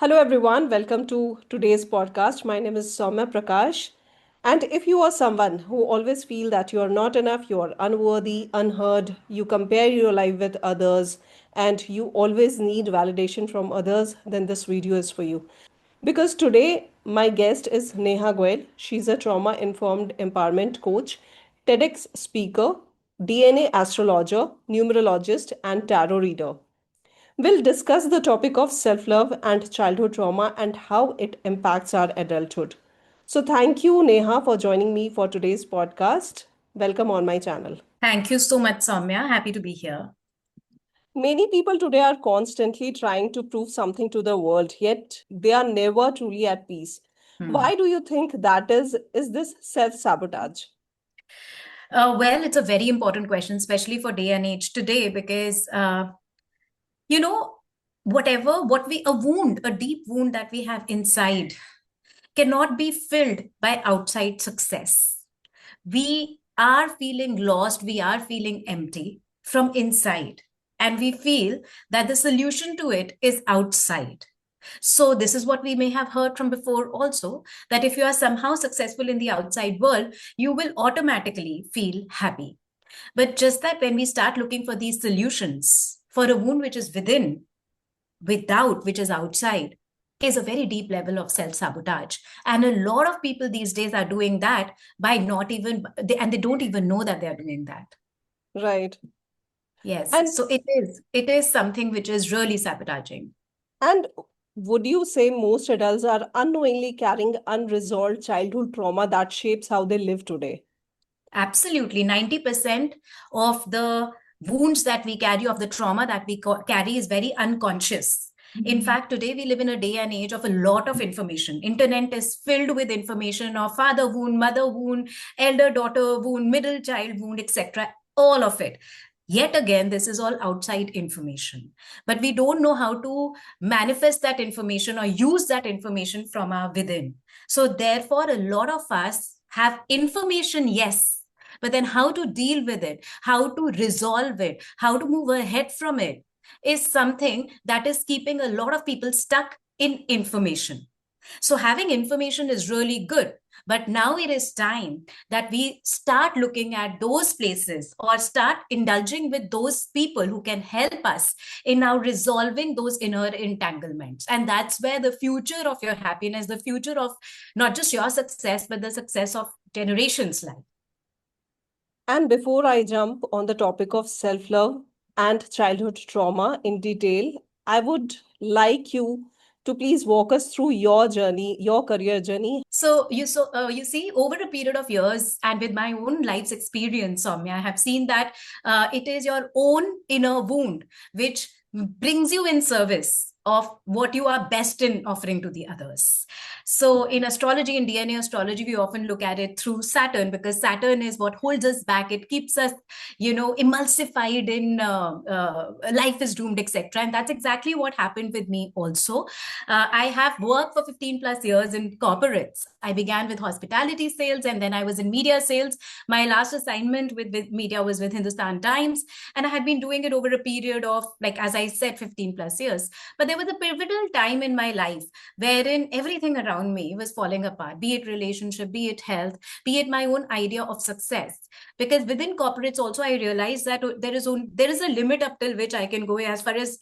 Hello, everyone. Welcome to today's podcast. My name is Soumya Prakash. And if you are someone who always feel that you are not enough, you are unworthy, unheard, you compare your life with others, and you always need validation from others, then this video is for you. Because today, my guest is Neha Goel. She's a trauma informed empowerment coach, TEDx speaker, DNA astrologer, numerologist, and tarot reader. We'll discuss the topic of self love and childhood trauma and how it impacts our adulthood. So, thank you, Neha, for joining me for today's podcast. Welcome on my channel. Thank you so much, Soumya. Happy to be here. Many people today are constantly trying to prove something to the world, yet they are never truly at peace. Hmm. Why do you think that is? Is this self sabotage? Well, it's a very important question, especially for day and age today, because you know, a wound, a deep wound that we have inside, cannot be filled by outside success. We are feeling lost. We are feeling empty from inside, and we feel that the solution to it is outside. So, this is what we may have heard from before also, that if you are somehow successful in the outside world, you will automatically feel happy. But just that when we start looking for these solutions for a wound which is within, without, which is outside, is a very deep level of self sabotage. And a lot of people these days are doing that by not even, and they don't even know that they're doing that. Right. Yes. And So it is something which is really sabotaging. and would you say most adults are unknowingly carrying unresolved childhood trauma that shapes how they live today? Absolutely. 90% of the wounds that we carry, of the trauma that we carry, is very unconscious. In fact, today we live in a day and age of a lot of information. Internet is filled with information of father wound, mother wound, elder daughter wound, middle child wound, etc. All of it. Yet again, this is all outside information. But we don't know how to manifest that information or use that information from our within. So, therefore, a lot of us have information, yes, but then how to deal with it, how to resolve it, how to move ahead from it is something that is keeping a lot of people stuck in information. So, having information is really good. But now it is time that we start looking at those places or start indulging with those people who can help us in now resolving those inner entanglements. And that's where the future of your happiness, the future of not just your success, but the success of generations lie. And before I jump on the topic of self love and childhood trauma in detail, I would like you to please walk us through your journey, your career journey. So you see, over a period of years and with my own life's experience, Soumya, I have seen that it is your own inner wound which brings you in service of what you are best in offering to the others. So in astrology, in DNA astrology, we often look at it through Saturn, because Saturn is what holds us back. It keeps us, emulsified in life is doomed, etc. And that's exactly what happened with me also. I have worked for 15 plus years in corporates. I began with hospitality sales, and then I was in media sales. My last assignment with media was with Hindustan Times. And I had been doing it over a period of, like, as I said, 15 plus years. But there was a pivotal time in my life wherein everything around me was falling apart, be it relationship, be it health, be it my own idea of success. Because within corporates also, I realized that there is a limit up till which I can go as far as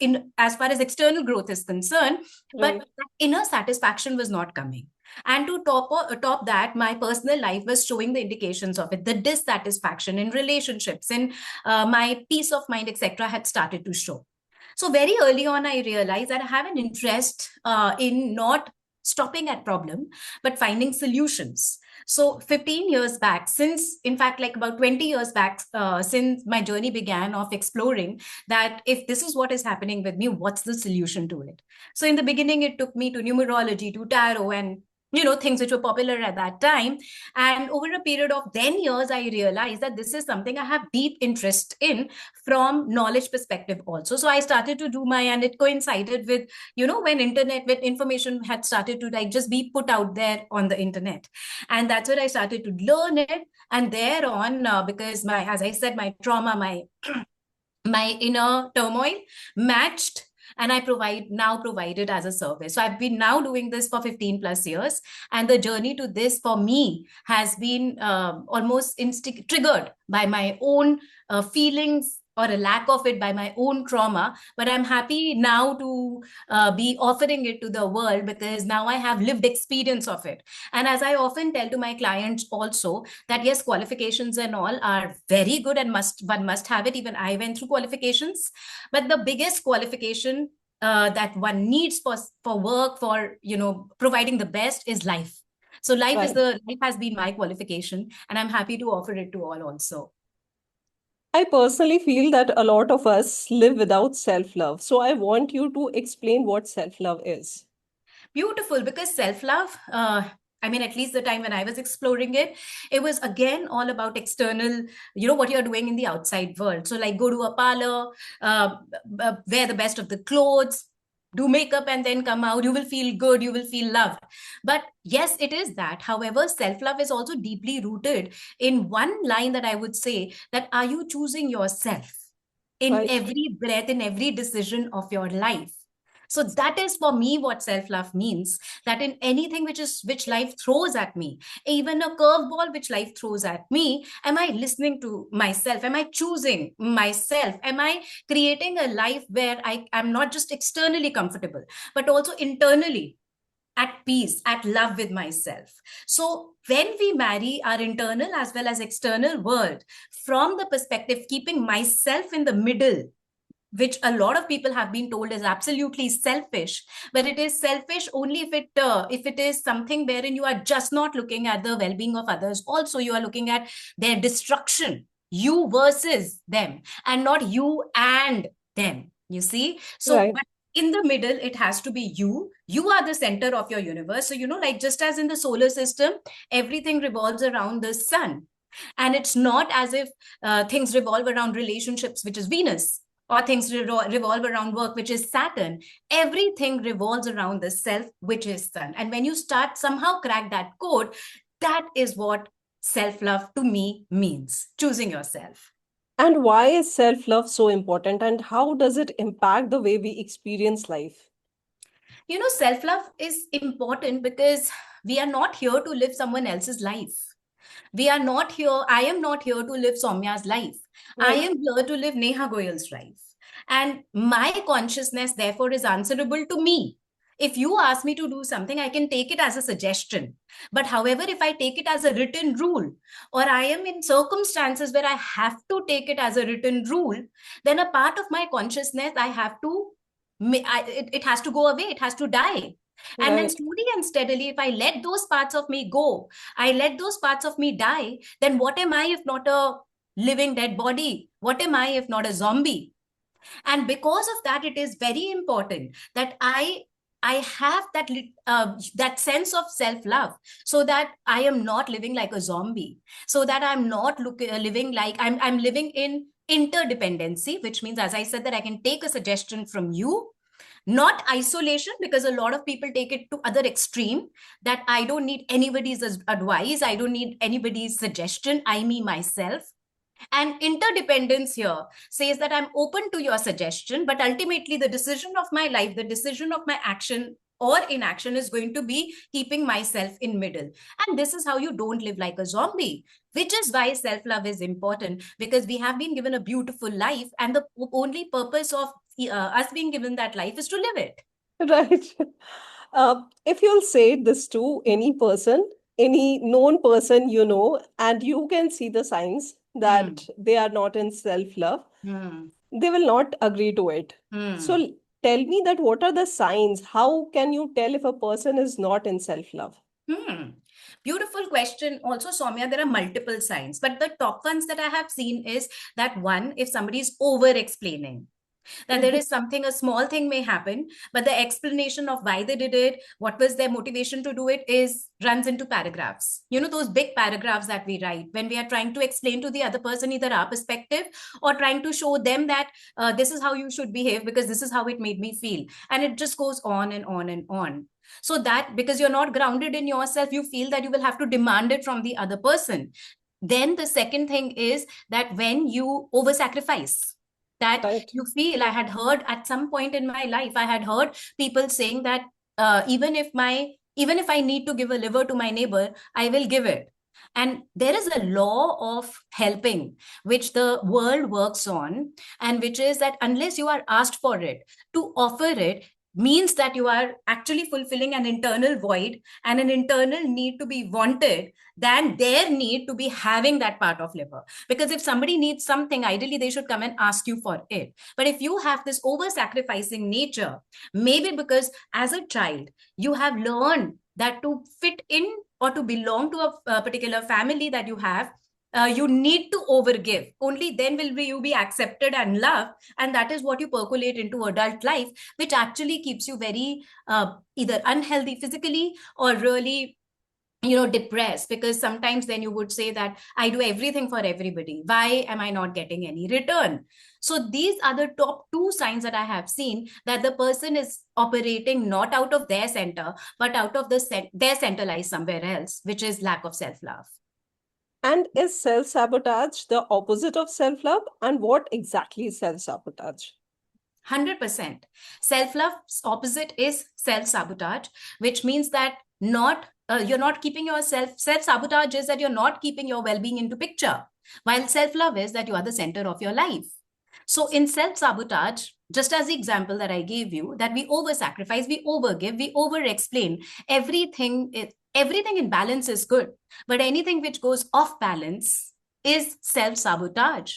external growth is concerned, but Right. that inner satisfaction was not coming. And to top that, my personal life was showing the indications of it. The dissatisfaction in relationships, in my peace of mind, etc., had started to show. So very early on, I realized that I have an interest in not stopping at problem, but finding solutions. So 15 years back, since in fact, like about 20 years back, since my journey began of exploring that if this is what is happening with me, what's the solution to it? So in the beginning, it took me to numerology, to tarot, and things which were popular at that time. And over a period of 10 years, I realized that this is something I have deep interest in from knowledge perspective also. So I started to do my, and it coincided with when information had started to like just be put out there on the internet. And that's where I started to learn it. And thereon, because as I said, my trauma, my inner turmoil matched and I provide it as a service. So I've been now doing this for 15 plus years, and the journey to this for me has been almost triggered by my own feelings, or a lack of it, by my own trauma. But I'm happy now to be offering it to the world, because now I have lived experience of it. And as I often tell to my clients also, that yes, qualifications and all are very good, and one must have it. Even I went through qualifications, but the biggest qualification that one needs for work, for providing the best, is life. So Right. life has been my qualification, and I'm happy to offer it to all also. I personally feel that a lot of us live without self-love. So I want you to explain what self-love is. Beautiful, because self-love, I mean, at least the time when I was exploring it, it was again all about external, what you're doing in the outside world. So like, go to a parlor, wear the best of the clothes, do makeup, and then come out, you will feel good, you will feel loved. But yes, it is that. However, self-love is also deeply rooted in one line that I would say, that are you choosing yourself in Right. every breath, in every decision of your life? So that is for me what self-love means, that in anything which life throws at me, even a curveball which life throws at me, am I listening to myself? Am I choosing myself? Am I creating a life where I am not just externally comfortable, but also internally at peace, at love with myself? So when we marry our internal as well as external world from the perspective keeping myself in the middle, which a lot of people have been told is absolutely selfish, but it is selfish only if it is something wherein you are just not looking at the well-being of others, also you are looking at their destruction, you versus them, and not you and them, you see. So Right. but in the middle, it has to be you are the center of your universe. So like, just as in the solar system, everything revolves around the sun, and it's not as if things revolve around relationships, which is Venus, or things revolve around work, which is Saturn. Everything revolves around the self, which is Sun. And when you start somehow crack that code, that is what self-love to me means, choosing yourself. And why is self-love so important and how does it impact the way we experience life? Self-love is important because we are not here to live someone else's life. We are not here, I am not here to live Soumya's life. I Right. am here to live Neha Goyal's life. And my consciousness, therefore, is answerable to me. If you ask me to do something, I can take it as a suggestion. But however, if I take it as a written rule, or I am in circumstances where I have to take it as a written rule, then a part of my consciousness, I have to, it has to go away, it has to die. And then Right. slowly and steadily, if I let those parts of me go, I let those parts of me die, then what am I if not a living dead body? What am I if not a zombie? And because of that, it is very important that I have that sense of self love, so that I am not living like a zombie, so that I'm not living like I'm living in interdependency, which means, as I said, that I can take a suggestion from you, not isolation, because a lot of people take it to other extreme, that I don't need anybody's advice, I don't need anybody's suggestion, I me myself. And interdependence here says that I'm open to your suggestion, but ultimately the decision of my life, the decision of my action or inaction, is going to be keeping myself in middle. And this is how you don't live like a zombie, which is why self-love is important, because we have been given a beautiful life, and the only purpose of us being given that life is to live it. Right. If you'll say this to any person, any known person and you can see the signs Hmm. that they are not in self-love, Hmm. they will not agree to it. So Hmm. tell me that what are the signs? How can you tell if a person is not in self-love? Hmm. Beautiful question. Also, Soumya, there are multiple signs, but the top ones that I have seen is that, one, if somebody is over explaining, that there is something, a small thing may happen, but the explanation of why they did it, what was their motivation to do it, is runs into paragraphs. Those big paragraphs that we write when we are trying to explain to the other person either our perspective, or trying to show them that this is how you should behave because this is how it made me feel. And it just goes on and on and on. So that, because you're not grounded in yourself, you feel that you will have to demand it from the other person. Then the second thing is that when you over sacrifice, that Right. you feel. I had heard at some point in my life, I had heard people saying that even if I need to give a liver to my neighbor, I will give it. And there is a law of helping which the world works on, and which is that unless you are asked for it, to offer it means that you are actually fulfilling an internal void and an internal need to be wanted than their need to be having that part of liver. Because if somebody needs something, ideally they should come and ask you for it. But if you have this over sacrificing nature, maybe because as a child you have learned that to fit in or to belong to a particular family that you have, you need to overgive. Only then will you be accepted and loved. And that is what you percolate into adult life, which actually keeps you very either unhealthy physically or really depressed, because sometimes then you would say that I do everything for everybody, why am I not getting any return? So these are the top two signs that I have seen, that the person is operating not out of their center but out of their center lies somewhere else, which is lack of self love. And is self-sabotage the opposite of self-love? And what exactly is self-sabotage? 100%. Self-love's opposite is self-sabotage, which means that not you're not keeping yourself. Self-sabotage is that you're not keeping your well-being into picture, while self-love is that you are the center of your life. So in self-sabotage, just as the example that I gave you, that we over-sacrifice, we overgive, we over-explain. Everything in balance is good, but anything which goes off balance is self-sabotage.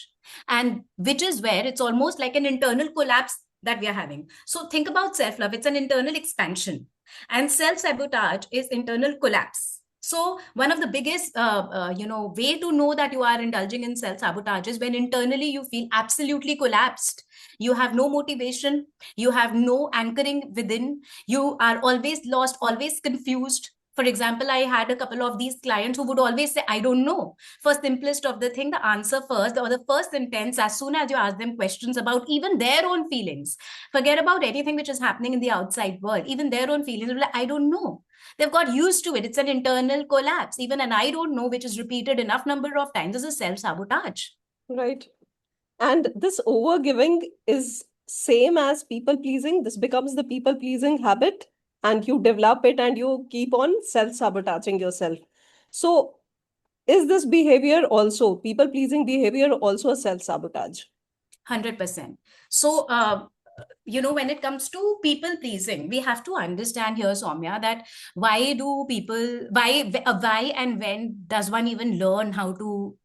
And which is where it's almost like an internal collapse that we are having. So think about self-love, it's an internal expansion, and self-sabotage is internal collapse. So one of the biggest way to know that you are indulging in self-sabotage is when internally you feel absolutely collapsed. You have no motivation, you have no anchoring within, you are always lost, always confused. For example, I had a couple of these clients who would always say, I don't know. For simplest of the thing, the answer first, or the first sentence, as soon as you ask them questions about even their own feelings, forget about anything which is happening in the outside world, even their own feelings, like, I don't know. They've got used to it. It's an internal collapse. Even an I don't know, which is repeated enough number of times, is a self-sabotage. Right. And this overgiving is same as people pleasing. This becomes the people pleasing habit, and you develop it and you keep on self-sabotaging yourself. So is this behavior also, people pleasing behavior, also a self-sabotage? 100%. So, when it comes to people pleasing, we have to understand here, Soumya, that why and when does one even learn how to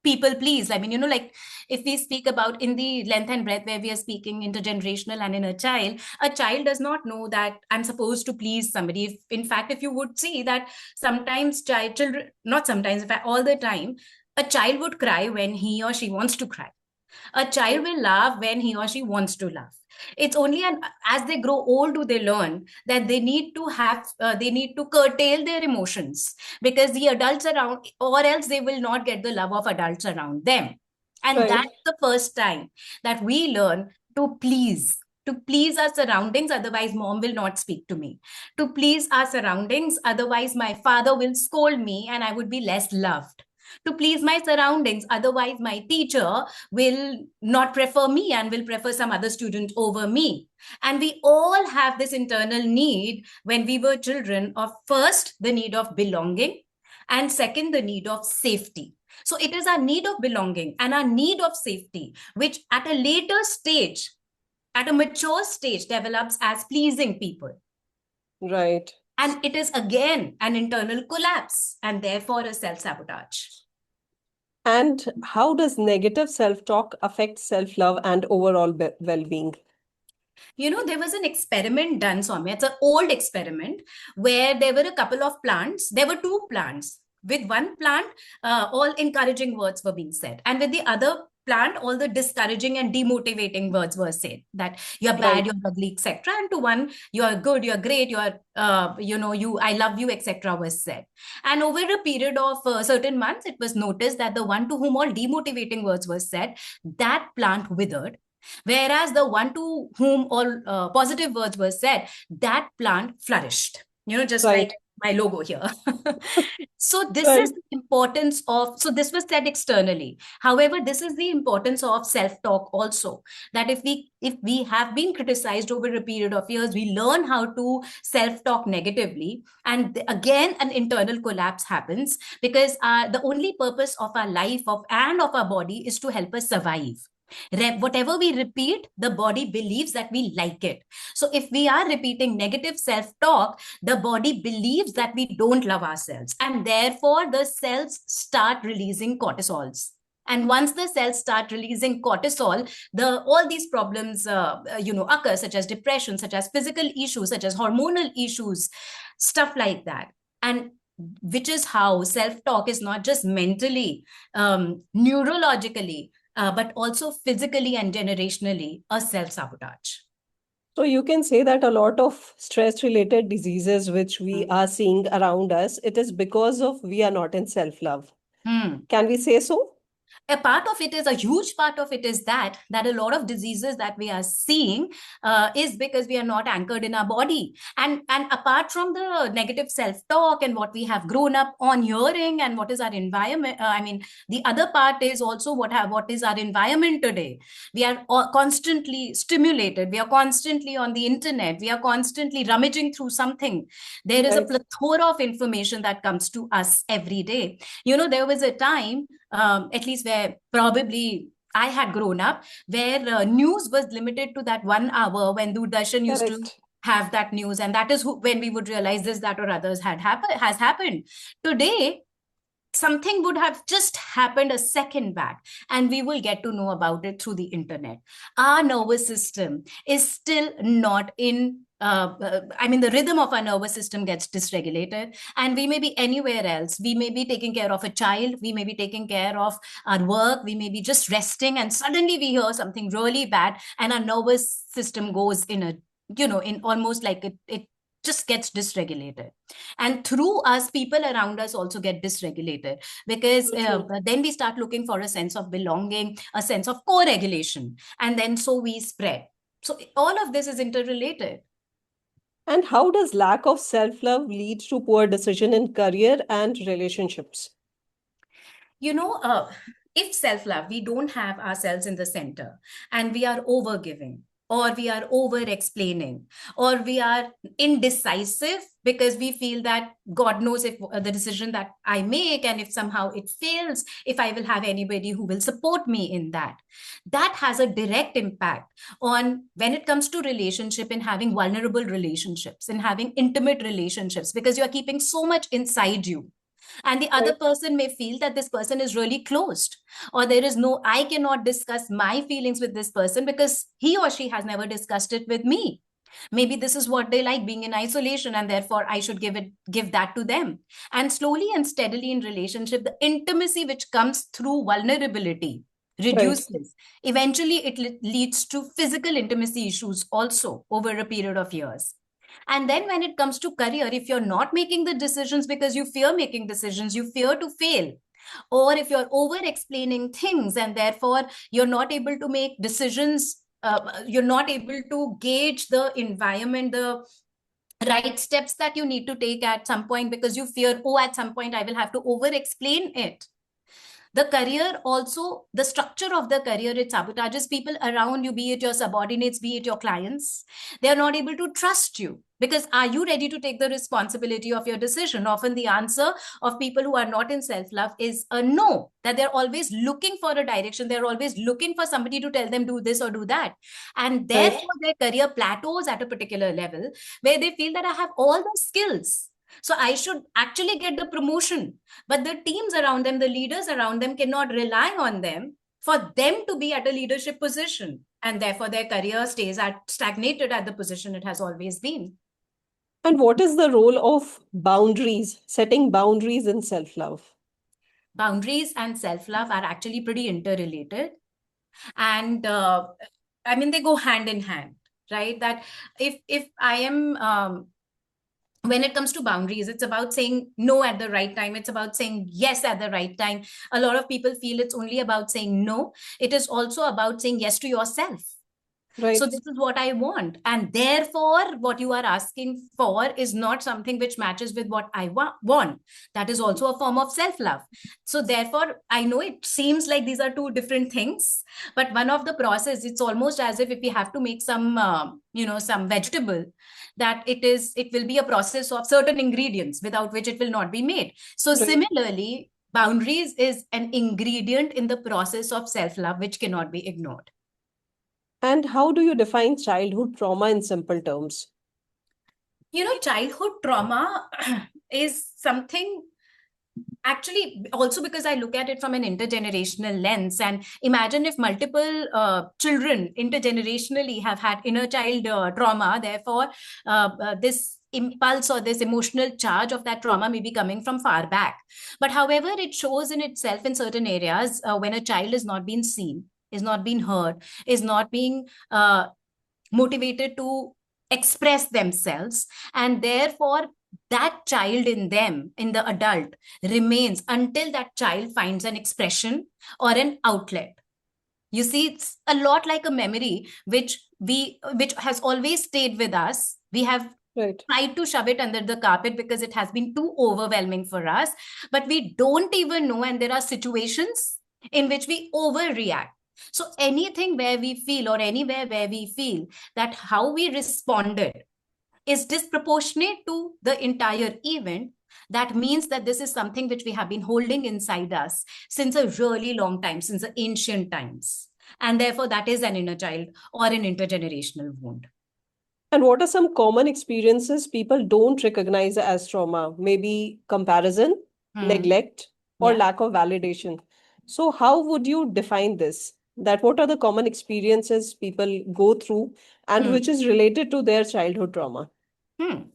people please? I mean, like if we speak about in the length and breadth where we are speaking intergenerational and in a child does not know that I'm supposed to please somebody. In fact, if you would see that sometimes children, not sometimes, in fact, all the time, a child would cry when he or she wants to cry. A child will laugh when he or she wants to laugh. It's only as they grow old do they learn that they need to curtail their emotions, because the adults around, or else they will not get the love of adults around them. And Right. that's the first time that we learn to please our surroundings, otherwise mom will not speak to me. To please our surroundings, otherwise my father will scold me and I would be less loved. To please my surroundings, otherwise my teacher will not prefer me and will prefer some other student over me. And we all have this internal need when we were children of, first, the need of belonging, and second, the need of safety. So it is our need of belonging and our need of safety, which at a later stage, at a mature stage, develops as pleasing people. Right. And it is again an internal collapse and therefore a self-sabotage. And how does negative self-talk affect self-love and overall well-being? There was an experiment done, Soumya. It's an old experiment where there were a couple of plants. There were two plants. With one plant, all encouraging words were being said. And with the other plant, all the discouraging and demotivating words were said, that you're bad, Right. you're ugly, etc. And to one, you're good, you're great, I love you, etc. was said. And over a period of certain months, it was noticed that the one to whom all demotivating words were said, that plant withered. Whereas the one to whom all positive words were said, that plant flourished. Just Right. like my logo here. So this is Right. the importance of, so this was said externally. However, this is the importance of self-talk also. That if we have been criticized over a period of years, we learn how to self-talk negatively. And again, an internal collapse happens because the only purpose of our life and of our body is to help us survive. Whatever we repeat, the body believes that we like it. So if we are repeating negative self-talk, the body believes that we don't love ourselves, and therefore the cells start releasing cortisols. And once the cells start releasing cortisol, all these problems occur, such as depression, such as physical issues, such as hormonal issues, stuff like that. And which is how self-talk is not just mentally, neurologically, but also physically and generationally a self-sabotage. So you can say that a lot of stress related diseases which we Mm. are seeing around us, it is because of we are not in self-love. Hmm. Can we say so? A part of it is, a huge part of it is that a lot of diseases that we are seeing is because we are not anchored in our body. And apart from the negative self-talk and what we have grown up on hearing and what is our environment, I mean, the other part is also what is our environment today. We are constantly stimulated, we are constantly on the internet, we are constantly rummaging through something. There is a Right. plethora of information that comes to us every day. There was a time, at least where probably I had grown up, where news was limited to that 1 hour when Doordarshan used to Correct. have that news, and that is when we would realize this, that, or others has happened. Today, something would have just happened a second back, and we will get to know about it through the internet. Our nervous system is still not in I mean, the rhythm of our nervous system gets dysregulated, and we may be anywhere else. We may be taking care of a child, we may be taking care of our work, we may be just resting, and suddenly we hear something really bad, and our nervous system goes in a, in almost like it just gets dysregulated. And through us, people around us also get dysregulated, because So true. then we start looking for a sense of belonging, a sense of co-regulation, and then so we spread. So all of this is interrelated. And how does lack of self-love lead to poor decision in career and relationships? you know uh, if self-love, we don't have ourselves in the center, and we are over giving, or we are over explaining, or we are indecisive because we feel that god knows if the decision that I make, and if somehow it fails, if I will have anybody who will support me in that. That has a direct impact on when it comes to relationship, in having vulnerable relationships, in having intimate relationships, because you are keeping so much inside you, and the other Right. person may feel that this person is really closed, or there is no, I cannot discuss my feelings with this person because he or she has never discussed it with me. Maybe this is what they like, being in isolation, and therefore I should give that to them. And slowly and steadily in relationship, the intimacy which comes through vulnerability Right. reduces. Eventually it leads to physical intimacy issues also over a period of years. And then when it comes to career, if you're not making the decisions because you fear making decisions, you fear to fail, or if you're over explaining things and therefore you're not able to make decisions, you're not able to gauge the environment, the right steps that you need to take at some point, because you fear, oh, at some point I will have to over explain it. The career also, the structure of the career, it sabotages people around you, be it your subordinates, be it your clients. They are not able to trust you, because are you ready to take the responsibility of your decision? Often the answer of people who are not in self-love is a no, that they're always looking for a direction, they're always looking for somebody to tell them do this or do that, and Right. therefore their career plateaus at a particular level, where they feel that I have all the skills, so I should actually get the promotion, but the teams around them, the leaders around them cannot rely on them for them to be at a leadership position, and therefore their career stays at stagnated at the position it has always been. And what is the role of boundaries, setting boundaries in self-love? Boundaries and self-love are actually pretty interrelated, and I mean, they go hand in hand, right? That if I am when it comes to boundaries, it's about saying no at the right time, it's about saying yes at the right time. A lot of people feel it's only about saying no. It is also about saying yes to yourself. So Right. this is what I want. And therefore, what you are asking for is not something which matches with what I want. That is also a form of self-love. So therefore, I know it seems like these are two different things, but one of the process, it's almost as if we have to make some, some vegetable, that it will be a process of certain ingredients without which it will not be made. So Right. similarly, boundaries is an ingredient in the process of self-love, which cannot be ignored. And how do you define childhood trauma in simple terms? Childhood trauma is something, actually, also because I look at it from an intergenerational lens, and imagine if multiple children intergenerationally have had inner child trauma, therefore this impulse or this emotional charge of that trauma may be coming from far back. But however, it shows in itself in certain areas when a child is not being seen, is not being heard, is not being motivated to express themselves, and therefore that child in them, in the adult, remains until that child finds an expression or an outlet. You see, it's a lot like a memory which has always stayed with us. We have Right. tried to shove it under the carpet because it has been too overwhelming for us, but we don't even know, and there are situations in which we overreact. So anything where we feel, or anywhere where we feel that how we responded is disproportionate to the entire event, that means that this is something which we have been holding inside us since a really long time, since the ancient times. And therefore, that is an inner child or an intergenerational wound. And what are some common experiences people don't recognize as trauma? Maybe comparison, Hmm. neglect, or Yeah. lack of validation. So, how would you define this? That what are the common experiences people go through and Hmm. which is related to their childhood trauma? Hmm.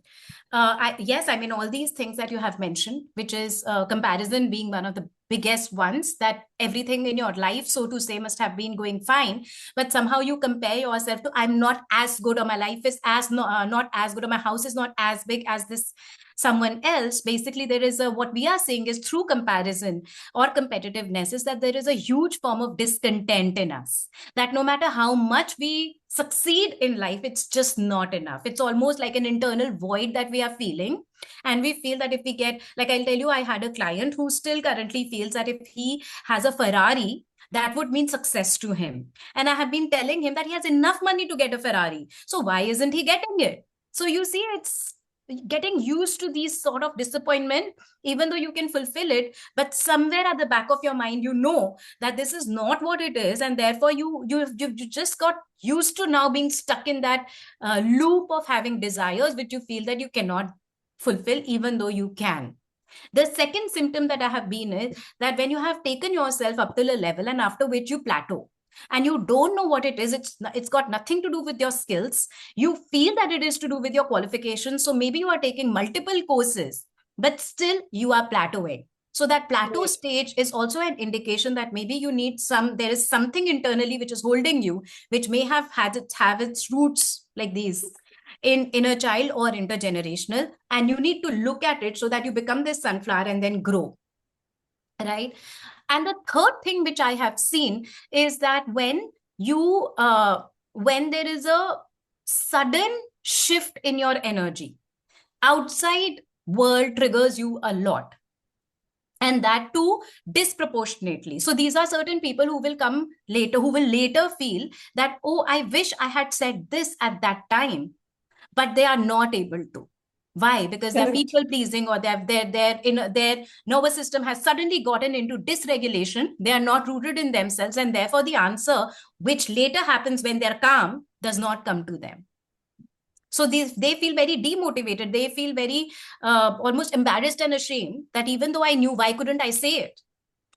Yes, I mean, all these things that you have mentioned, which is comparison being one of the biggest ones, that everything in your life, so to say, must have been going fine. But somehow you compare yourself to, I'm not as good, or my life is not as good, or my house is not as big as this someone else. Basically, there is what we are saying is through comparison or competitiveness, is that there is a huge form of discontent in us, that no matter how much we succeed in life, it's just not enough. It's almost like an internal void that we are feeling. And we feel that if we get, like, I'll tell you, I had a client who still currently feels that if he has a Ferrari, that would mean success to him. And I have been telling him that he has enough money to get a Ferrari. So why isn't he getting it? So you see, it's getting used to these sort of disappointment, even though you can fulfill it, but somewhere at the back of your mind, you know that this is not what it is, and therefore you just got used to now being stuck in that loop of having desires which you feel that you cannot fulfill even though you can. The second symptom that I have been is that when you have taken yourself up till a level and after which you plateau, and you don't know what it is, it's got nothing to do with your skills. You feel that it is to do with your qualifications. So maybe you are taking multiple courses, but still you are plateauing. So that plateau Right. stage is also an indication that maybe you need there is something internally which is holding you, which may have its roots like these in inner child or intergenerational, and you need to look at it so that you become this sunflower and then grow, right? And the third thing which I have seen is that when there is a sudden shift in your energy, outside world triggers you a lot, and that too disproportionately. So these are certain people who will come later, who will later feel that, oh, I wish I had said this at that time, but they are not able to. Why? Because they're Correct. people pleasing, or their nervous system has suddenly gotten into dysregulation. They are not rooted in themselves, and therefore the answer, which later happens when they're calm, does not come to them. So they feel very demotivated. They feel very almost embarrassed and ashamed that even though I knew, why couldn't I say it?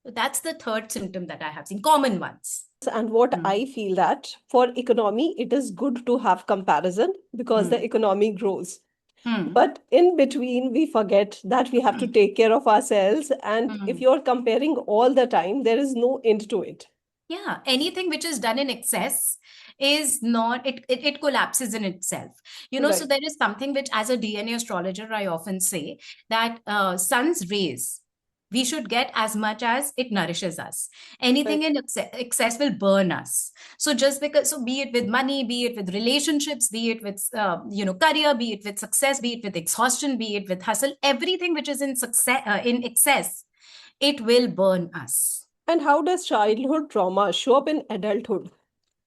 So that's the third symptom that I have seen, common ones. And what Hmm. I feel that for economy, it is good to have comparison because the Hmm. economy grows. Hmm. But in between, we forget that we have to take care of ourselves. And if Hmm. you're comparing all the time, there is no end to it. Yeah, anything which is done in excess is not, it collapses in itself. So Right. there is something which, as a DNA astrologer, I often say that sun's rays, we should get as much as it nourishes us. Anything Right. in excess will burn us. So just because, so be it with money, be it with relationships, be it with career, be it with success, be it with exhaustion, be it with hustle, everything which is in success, in excess, it will burn us. And how does childhood trauma show up in adulthood?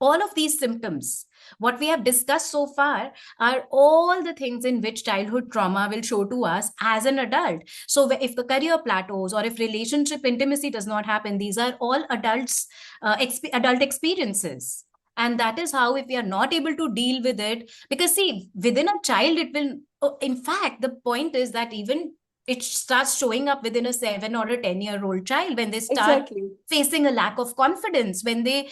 All of these symptoms, what we have discussed so far, are all the things in which childhood trauma will show to us as an adult. So if the career plateaus, or if relationship intimacy does not happen, these are all adult experiences. And that is how, if we are not able to deal with it, because see, within a child, it will, in fact, the point is that even it starts showing up within a 7 or a 10-year-old child, when they start Exactly. facing a lack of confidence, when they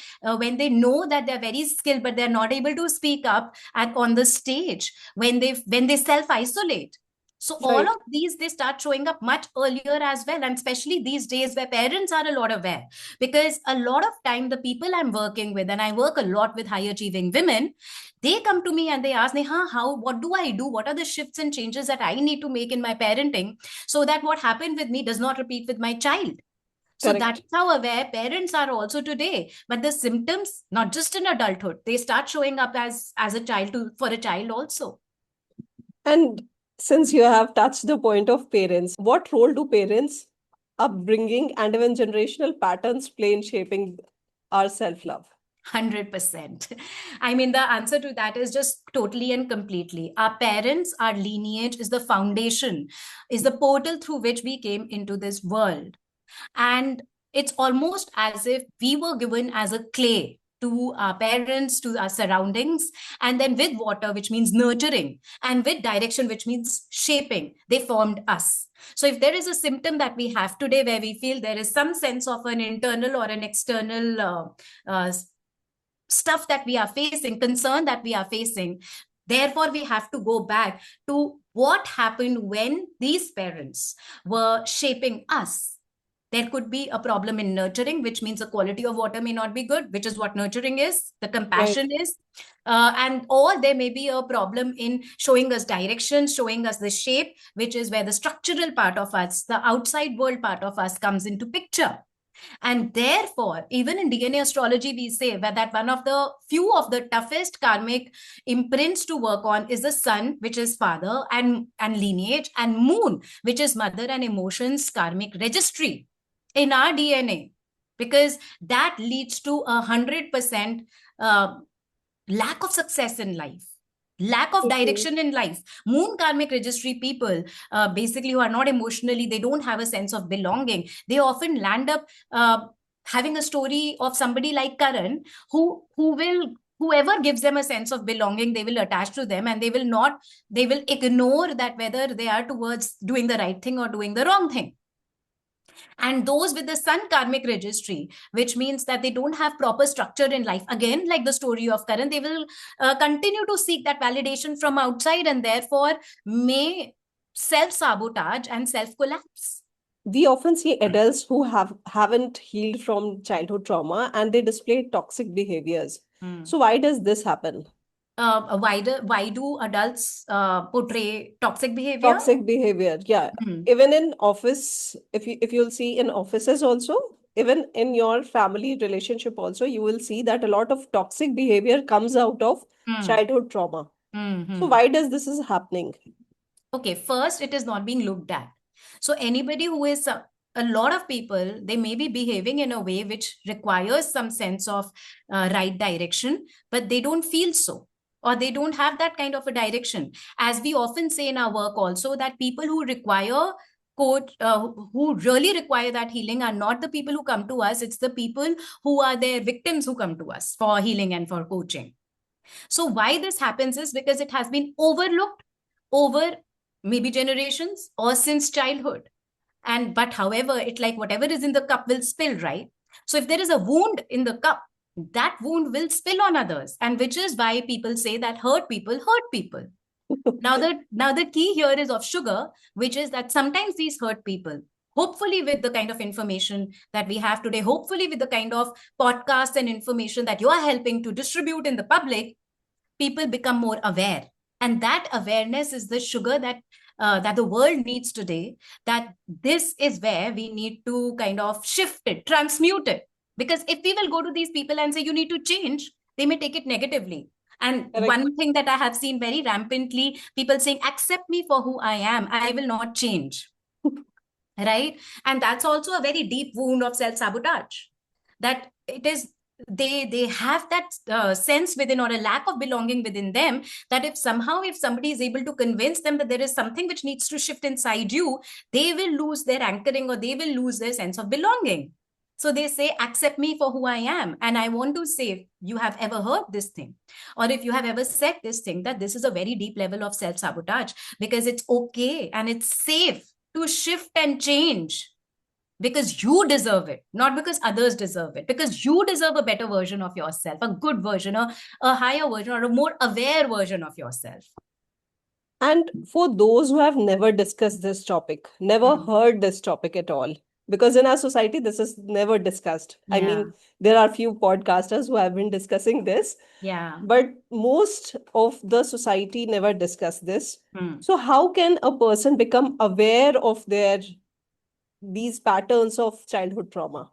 know that they're very skilled but they're not able to speak up on the stage, when they self isolate. So all Right. of these, they start showing up much earlier as well, and especially these days where parents are a lot aware, because a lot of time the people I'm working with, and I work a lot with high achieving women, they come to me and they ask me, how, what do I do, what are the shifts and changes that I need to make in my parenting, so that what happened with me does not repeat with my child. So that Correct. is how aware parents are also today. But the symptoms, not just in adulthood, they start showing up as a child, for a child also. And since you have touched the point of parents, what role do parents, upbringing, and even generational patterns play in shaping our self-love? 100%. I mean, the answer to that is just totally and completely. Our parents, our lineage is the foundation, is the portal through which we came into this world. And it's almost as if we were given as a clay to our parents, to our surroundings, and then with water, which means nurturing, and with direction, which means shaping, they formed us. So if there is a symptom that we have today where we feel there is some sense of an internal or an external stuff that we are facing, concern that we are facing, therefore we have to go back to what happened when these parents were shaping us. There could be a problem in nurturing, which means the quality of water may not be good, which is what nurturing is, the Right. compassion is. And or there may be a problem in showing us direction, showing us the shape, which is where the structural part of us, the outside world part of us, comes into picture. And therefore, even in DNA astrology, we say that one of the few of the toughest karmic imprints to work on is the sun, which is father and lineage, and moon, which is mother and emotions karmic registry in our DNA, because that leads to 100% lack of success in life, lack of Okay. direction in life. Moon karmic registry people, basically, who are not emotionally, they don't have a sense of belonging, they often land up having a story of somebody like Karan, who will, whoever gives them a sense of belonging, they will attach to them, and they will ignore that whether they are towards doing the right thing or doing the wrong thing. And those with the sun karmic registry, which means that they don't have proper structure in life, again, like the story of Karan, they will continue to seek that validation from outside, and therefore may self sabotage and self collapse. We often see adults who haven't healed from childhood trauma and they display toxic behaviors. Hmm. So why does this happen? Why do adults portray toxic behavior? Toxic behavior, yeah. Hmm. Even in office, if you'll see in offices also, even in your family relationship also, you will see that a lot of toxic behavior comes out of Hmm. childhood trauma. Hmm. So Hmm. why does this is happening? Okay, first, it is not being looked at. So anybody who is a lot of people, they may be behaving in a way which requires some sense of right direction, but they don't feel so, or they don't have that kind of a direction. As we often say in our work also, that people who require who really require that healing are not the people who come to us, it's the people who are their victims who come to us for healing and for coaching. So why this happens is because it has been overlooked over maybe generations or since childhood. And but however, it, like whatever is in the cup will spill, right? So if there is a wound in the cup, that wound will spill on others, and which is why people say that hurt people. Now the key here is of sugar, which is that sometimes these hurt people, hopefully with the kind of information that we have today, hopefully with the kind of podcasts and information that you are helping to distribute in the public, people become more aware. And that awareness is the sugar that that the world needs today, that this is where we need to kind of shift it, transmute it. Because if we will go to these people and say, you need to change, they may take it negatively. And Correct. one thing that I have seen very rampantly, people saying, accept me for who I am, I will not change. Right? And that's also a very deep wound of self-sabotage. That it is, they have that sense within, or a lack of belonging within them, that if somehow, if somebody is able to convince them that there is something which needs to shift inside you, they will lose their anchoring, or they will lose their sense of belonging. So they say, accept me for who I am. And I want to say, if you have ever heard this thing, or if you have ever said this thing, that this is a very deep level of self-sabotage, because it's okay and it's safe to shift and change, because you deserve it, not because others deserve it, because you deserve a better version of yourself, a good version, a higher version, or a more aware version of yourself. And for those who have never discussed this topic, never Mhm. heard this topic at all, because in our society, this is never discussed. I Yeah, mean, there are few podcasters who have been discussing this, yeah. but most of the society never discuss this. Hmm. So how can a person become aware of these patterns of childhood trauma?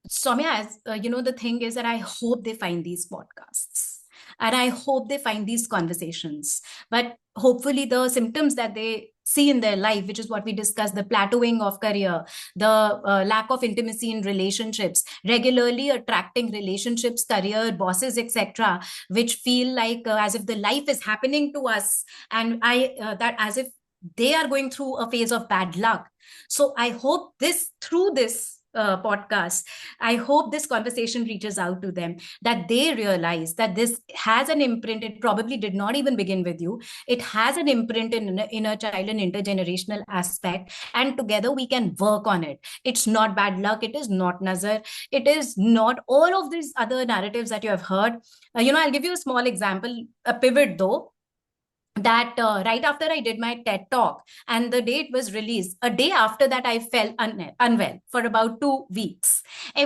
Soumya, as the thing is that I hope they find these podcasts, and I hope they find these conversations. But hopefully, the symptoms that they see in their life, which is what we discussed, the plateauing of career, the lack of intimacy in relationships, regularly attracting relationships, career, bosses, etc., which feel like as if the life is happening to us, and that as if they are going through a phase of bad luck. So I hope through this podcast, I hope this conversation reaches out to them, that they realize that this has an imprint. It probably did not even begin with you. It has an imprint in inner child and intergenerational aspect. And together we can work on it. It's not bad luck. It is not nazar. It is not all of these other narratives that you have heard. I'll give you a small example, a pivot though, that right after I did my TED talk and the day it was released, a day after that, I felt unwell for about 2 weeks. A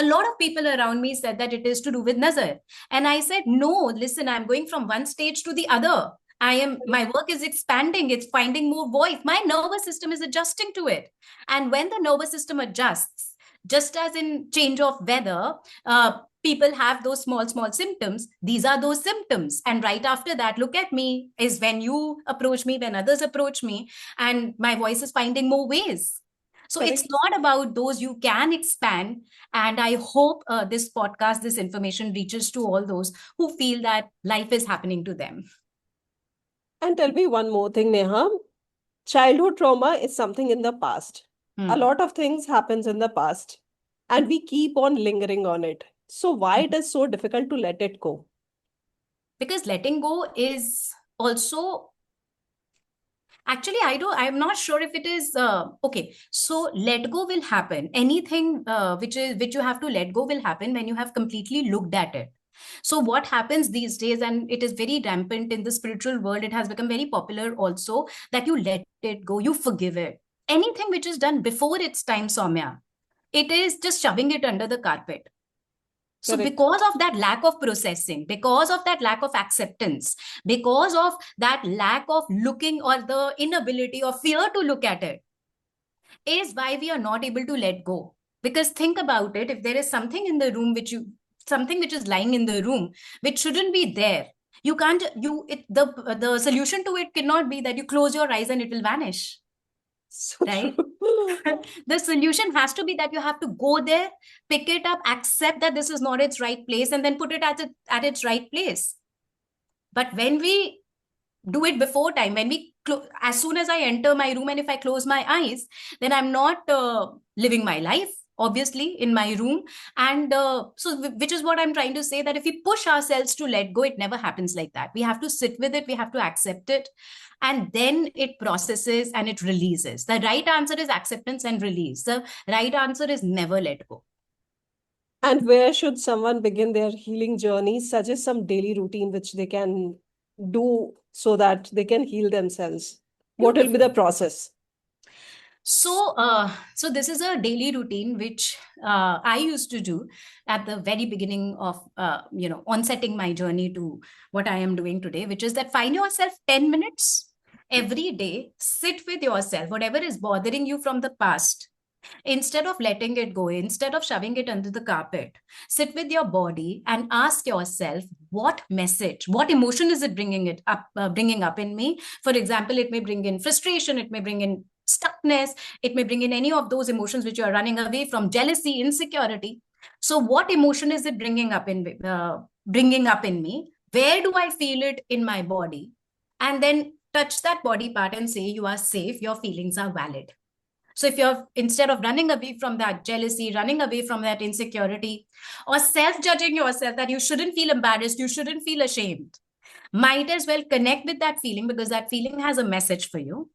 lot of people around me said that it is to do with nazar. And I said, no, listen, I'm going from one stage to the other. My work is expanding, it's finding more voice. My nervous system is adjusting to it. And when the nervous system adjusts, just as in change of weather, people have those small symptoms. These are those symptoms. And right after that, look at me, is when you approach me, when others approach me, and my voice is finding more ways. So it's Correct. not about those, you can expand. And I hope this podcast, this information reaches to all those who feel that life is happening to them. And tell me one more thing, Neha. Childhood trauma is something in the past. A Hmm. lot of things happens in the past, and we keep on lingering on it. So why it is so difficult to let it go? Because letting go is also, actually, I'm not sure if it is okay. So let go will happen. Anything which you have to let go will happen when you have completely looked at it. So what happens these days, and it is very rampant in the spiritual world, it has become very popular also, that you let it go, you forgive it. Anything which is done before its time, Soumya, it is just shoving it under the carpet. So, Correct. because of that lack of processing, because of that lack of acceptance, because of that lack of looking, or the inability or fear to look at it, is why we are not able to let go. Because think about it, if there is something in the room something which is lying in the room, which shouldn't be there, you can't, the solution to it cannot be that you close your eyes and it will vanish, So true. right? The solution has to be that you have to go there, pick it up, accept that this is not its right place, and then put it at its right place. But when we do it before time, when as soon as I enter my room, and if I close my eyes, then I'm not living my life, obviously, in my room. And which is what I'm trying to say, that if we push ourselves to let go, it never happens like that. We have to sit with it, we have to accept it, and then it processes and it releases. The right answer is acceptance and release. The right answer is never let go. And where should someone begin their healing journey? Suggest some daily routine which they can do so that they can heal themselves. What will be the Beautiful. process? So this is a daily routine which I used to do at the very beginning of onsetting my journey to what I am doing today, which is that find yourself 10 minutes Every day, sit with yourself, whatever is bothering you from the past. Instead of letting it go, instead of shoving it under the carpet, sit with your body and ask yourself, what message, what emotion is it bringing up in me? For example, it may bring in frustration, it may bring in stuckness, it may bring in any of those emotions which you are running away from, jealousy, insecurity. So, what emotion is it bringing up in me? Where do I feel it in my body? And then touch that body part and say, you are safe, your feelings are valid. So if you're, instead of running away from that jealousy, running away from that insecurity, or self-judging yourself that you shouldn't feel embarrassed, you shouldn't feel ashamed, might as well connect with that feeling, because that feeling has a message for you,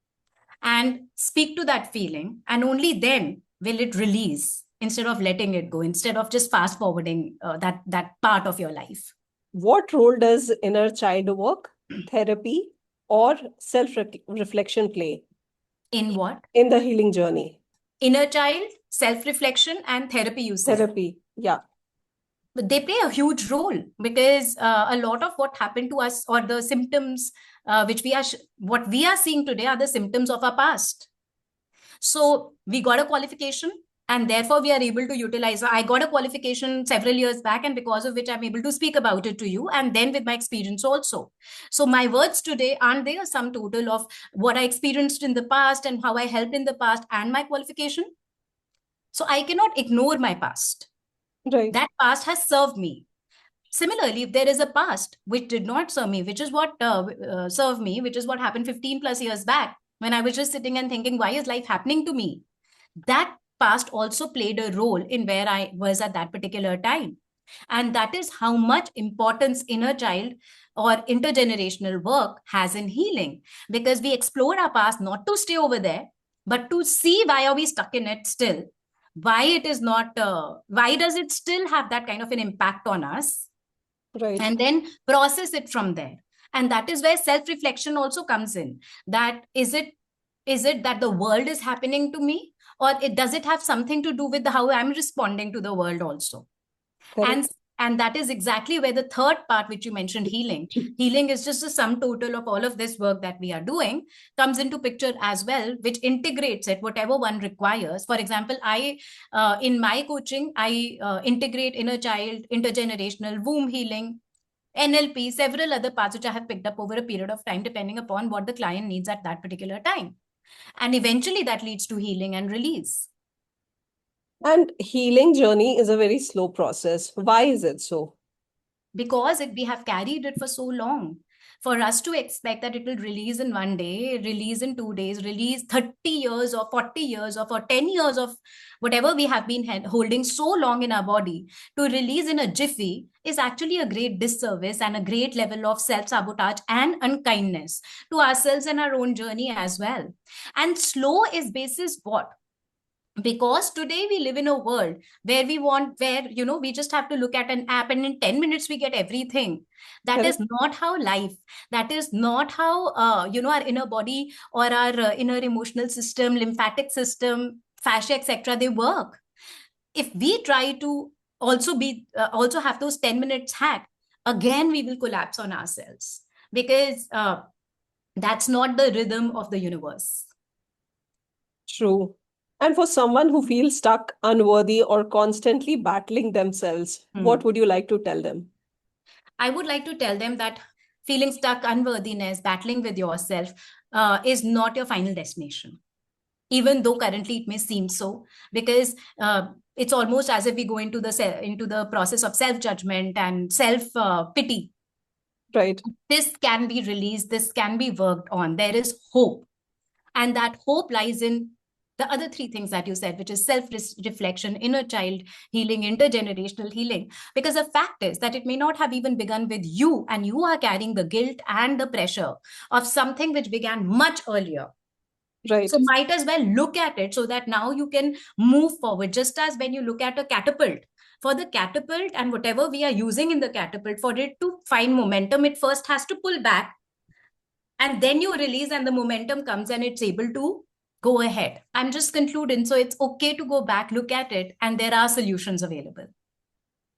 and speak to that feeling, and only then will it release, instead of letting it go, instead of just fast forwarding that part of your life. What role does inner child work, therapy, or self-reflection play In what? in the healing journey? Inner child, self-reflection, and therapy, you said. Therapy, yeah. But they play a huge role, because a lot of what happened to us, or the symptoms which what we are seeing today, are the symptoms of our past. So we got a qualification, and therefore we are able to utilize. I got a qualification several years back, and because of which I'm able to speak about it to you, and then with my experience also. So my words today, aren't they a sum total of what I experienced in the past and how I helped in the past and my qualification? So I cannot ignore my past. Right. That past has served me. Similarly, if there is a past which did not serve me, which is what served me, which is what happened 15 plus years back, when I was just sitting and thinking, why is life happening to me? That past also played a role in where I was at that particular time. And that is how much importance inner child or intergenerational work has in healing, because we explore our past not to stay over there, but to see why are we stuck in it still, why it is not, why does it still have that kind of an impact on us, Right. and then process it from there. And that is where self reflection also comes in, that is it that the world is happening to me, or does it have something to do with how I'm responding to the world also? Correct. And that is exactly where the third part which you mentioned, healing is just a sum total of all of this work that we are doing, comes into picture as well, which integrates it whatever one requires. For example, I in my coaching, I integrate inner child, intergenerational, womb healing, NLP, several other parts which I have picked up over a period of time, depending upon what the client needs at that particular time. And eventually that leads to healing and release. And healing journey is a very slow process. Why is it so? Because we have carried it for so long. For us to expect that it will release in one day, release in 2 days, release 30 years or 40 years or for 10 years of whatever we have been holding so long in our body, to release in a jiffy, is actually a great disservice and a great level of self-sabotage and unkindness to ourselves and our own journey as well. And slow is basis what? Because today we live in a world where we just have to look at an app, and in 10 minutes we get everything. That is not how life, that is not how our inner body or our inner emotional system, lymphatic system, fascia, etc., they work. If we try to also have those 10 minutes hack, again we will collapse on ourselves, because that's not the rhythm of the universe. True. And for someone who feels stuck, unworthy, or constantly battling themselves, what would you like to tell them? I would like to tell them that feeling stuck, unworthiness, battling with yourself is not your final destination, even though currently it may seem so, because it's almost as if we go into the process of self-judgment and self-pity. Right. This can be released, this can be worked on. There is hope. And that hope lies in the other three things that you said, which is self-reflection, inner child healing, intergenerational healing. Because the fact is that it may not have even begun with you, and you are carrying the guilt and the pressure of something which began much earlier. Right. So might as well look at it so that now you can move forward. Just as when you look at a catapult, for the catapult and whatever we are using in the catapult, for it to find momentum, it first has to pull back, and then you release and the momentum comes and it's able to go ahead. I'm just concluding. So it's okay to go back, look at it, and there are solutions available.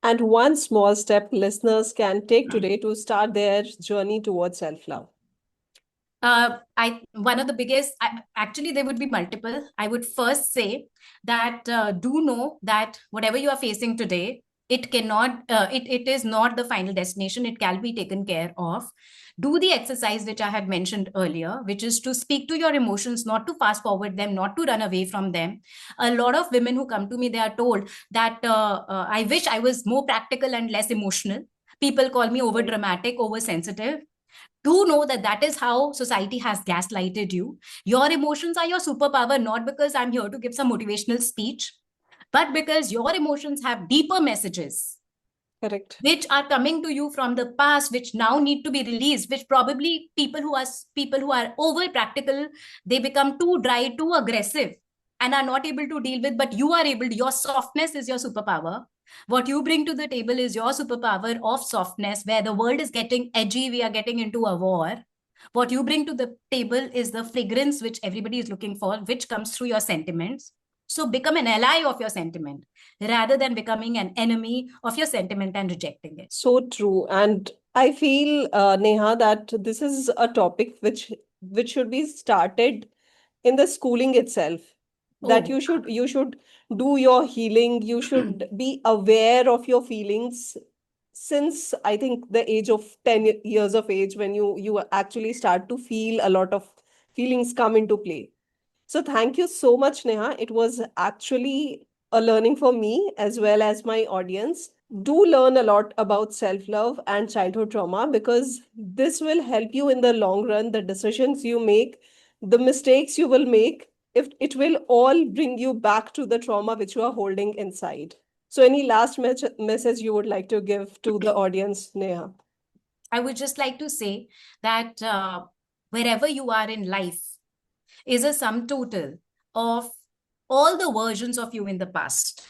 And one small step listeners can take today to start their journey towards self-love. One of the biggest, actually, there would be multiple. I would first say that do know that whatever you are facing today, it is not the final destination. It can be taken care of. Do the exercise which I had mentioned earlier, which is to speak to your emotions, not to fast forward them, not to run away from them. A lot of women who come to me, they are told that I wish I was more practical and less emotional. People call me over Right. dramatic, oversensitive. Do know that that is how society has gaslighted you. Your emotions are your superpower, not because I'm here to give some motivational speech, but because your emotions have deeper messages Correct. which are coming to you from the past, which now need to be released, which probably people who are over practical, they become too dry, too aggressive, and are not able to deal with. But you are able to, your softness is your superpower. What you bring to the table is your superpower of softness. Where the world is getting edgy, we are getting into a war. What you bring to the table is the fragrance which everybody is looking for, which comes through your sentiments. So become an ally of your sentiment rather than becoming an enemy of your sentiment and rejecting it. So true. And I feel, Neha, that this is a topic which should be started in the schooling itself. That Oh, you should do your healing. You should be aware of your feelings since I think the age of 10 years of age, when you actually start to feel a lot of feelings come into play. So thank you so much, Neha. It was actually a learning for me as well as my audience. Do learn a lot about self-love and childhood trauma, because this will help you in the long run. The decisions you make, the mistakes you will make, if it will all bring you back to the trauma which you are holding inside. So any last message you would like to give to the audience, Neha? I would just like to say that wherever you are in life is a sum total of all the versions of you in the past.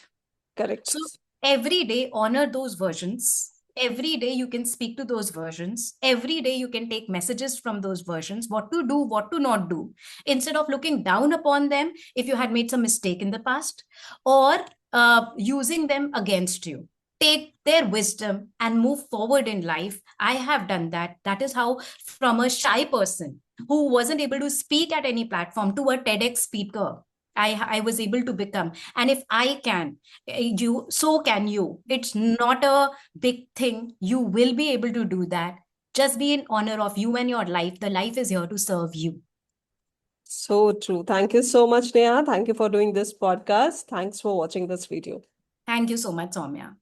Correct. So every day, honor those versions. Every day, you can speak to those versions. Every day, you can take messages from those versions, what to do, what to not do, instead of looking down upon them if you had made some mistake in the past, or using them against you. Take their wisdom and move forward in life. I have done that. That is how, from a shy person who wasn't able to speak at any platform to a TEDx speaker, I was able to become. And if I can, you, so can you. It's not a big thing. You will be able to do that. Just be in honor of you and your life. The life is here to serve you. So true. Thank you so much, Neha. Thank you for doing this podcast. Thanks for watching this video. Thank you so much, Soumya.